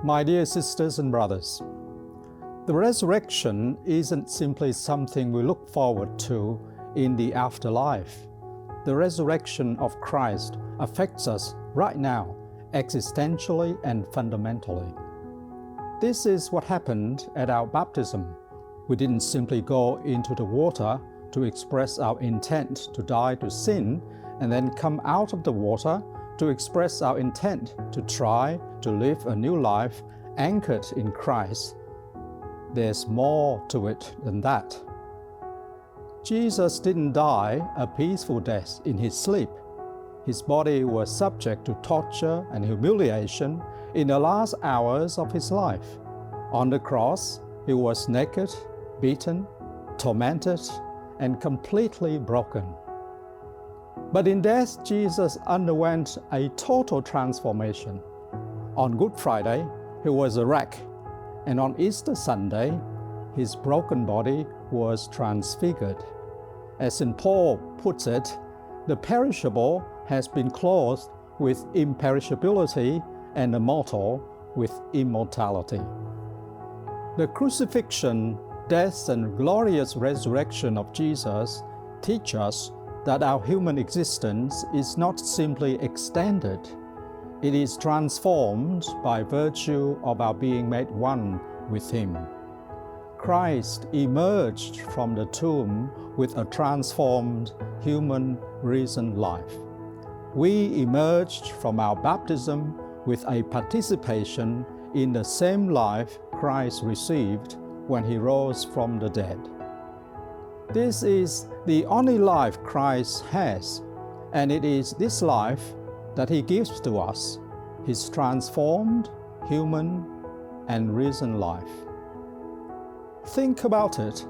My dear sisters and brothers, the resurrection isn't simply something we look forward to in the afterlife. The resurrection of Christ affects us right now, existentially and fundamentally. This is what happened at our baptism. We didn't simply go into the water to express our intent to die to sin and then come out of the water to express our intent to try to live a new life anchored in Christ. There's more to it than that. Jesus didn't die a peaceful death in his sleep. His body was subject to torture and humiliation in the last hours of his life. On the cross, he was naked, beaten, tormented, and completely broken. But in death, Jesus underwent a total transformation. On Good Friday, he was a wreck, and on Easter Sunday, his broken body was transfigured. As St. Paul puts it, the perishable has been clothed with imperishability and the mortal with immortality. The crucifixion, death, and glorious resurrection of Jesus teach us that our human existence is not simply extended. It is transformed by virtue of our being made one with Him. Christ emerged from the tomb with a transformed human risen life. We emerged from our baptism with a participation in the same life Christ received when He rose from the dead. This is the only life Christ has, and it is this life that He gives to us, His transformed, human, and risen life. Think about it.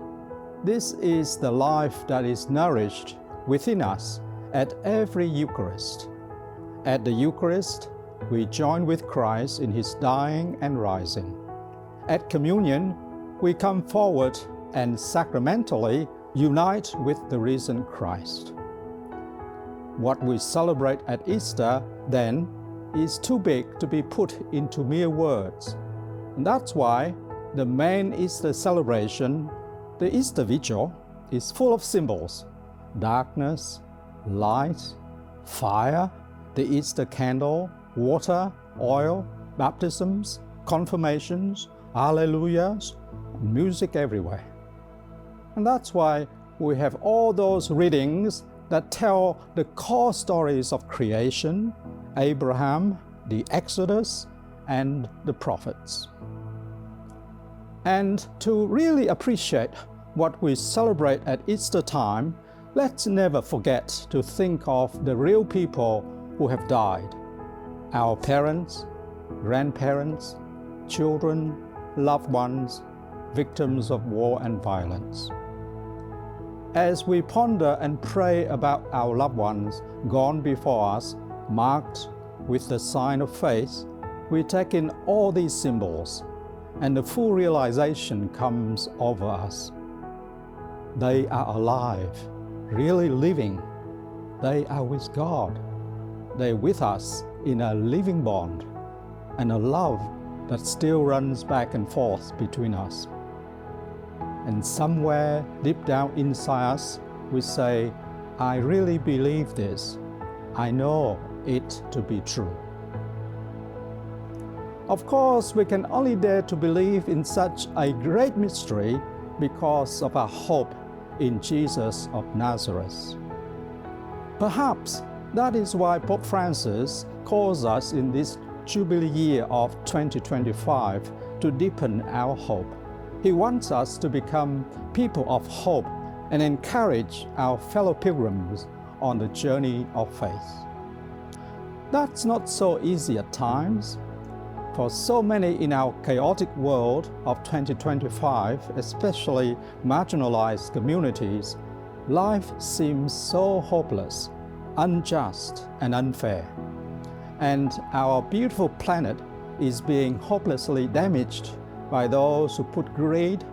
This is the life that is nourished within us at every Eucharist. At the Eucharist, we join with Christ in His dying and rising. At communion, we come forward and sacramentally unite with the risen Christ. What we celebrate at Easter, then, is too big to be put into mere words. And that's why the main Easter celebration, the Easter Vigil, is full of symbols: darkness, light, fire, the Easter candle, water, oil, baptisms, confirmations, alleluias, music everywhere. And that's why we have all those readings that tell the core stories of creation, Abraham, the Exodus, and the prophets. And to really appreciate what we celebrate at Easter time, let's never forget to think of the real people who have died: our parents, grandparents, children, loved ones, victims of war and violence. As we ponder and pray about our loved ones gone before us, marked with the sign of faith, we take in all these symbols, and the full realization comes over us. They are alive, really living. They are with God. They're with us in a living bond and a love that still runs back and forth between us. And somewhere deep down inside us, we say, I really believe this. I know it to be true. Of course, we can only dare to believe in such a great mystery because of our hope in Jesus of Nazareth. Perhaps that is why Pope Francis calls us in this Jubilee year of 2025 to deepen our hope. He wants us to become people of hope and encourage our fellow pilgrims on the journey of faith. That's not so easy at times. For so many in our chaotic world of 2025, especially marginalized communities, life seems so hopeless, unjust, and unfair. And our beautiful planet is being hopelessly damaged by those who put greed,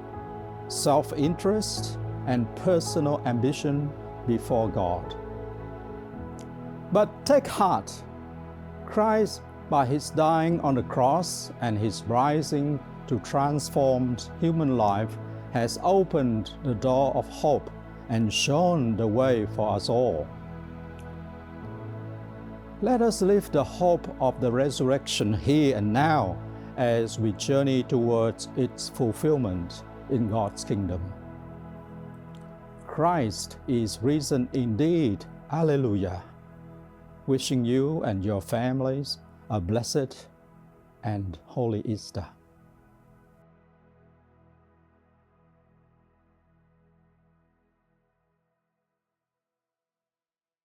self-interest, and personal ambition before God. But take heart. Christ By his dying on the cross and his rising to transformed human life has opened the door of hope and shown the way for us all. Let us live the hope of the resurrection here and now as we journey towards its fulfillment in God's kingdom. Christ is risen indeed. Alleluia. Wishing you and your families a blessed and holy Easter.